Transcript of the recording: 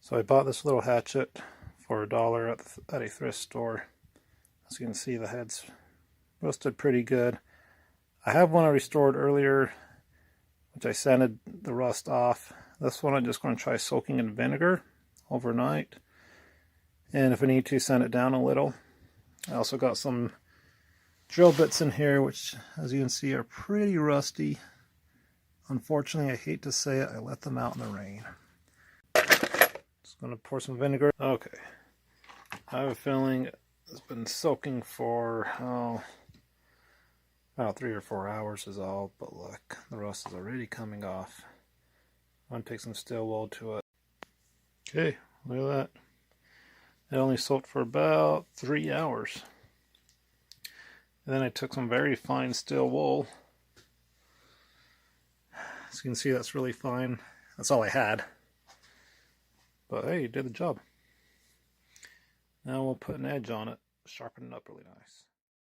So I bought this little hatchet for $1 at a thrift store. As you can see, the head's rusted pretty good. I have one I restored earlier, which I sanded the rust off. This one I'm just going to try soaking in vinegar overnight. And if I need to, sand it down a little. I also got some drill bits in here, which as you can see are pretty rusty. Unfortunately, I hate to say it, I let them out in the rain. Just going to pour some vinegar. Okay. I have a feeling it's been soaking for, about 3 or 4 hours is all, but look, the rust is already coming off. I'm going to take some steel wool to it. Okay, look at that. It only soaked for about 3 hours. And then I took some very fine steel wool. As you can see, that's really fine. That's all I had. But hey, you did the job. Now we'll put an edge on it, sharpen it up really nice.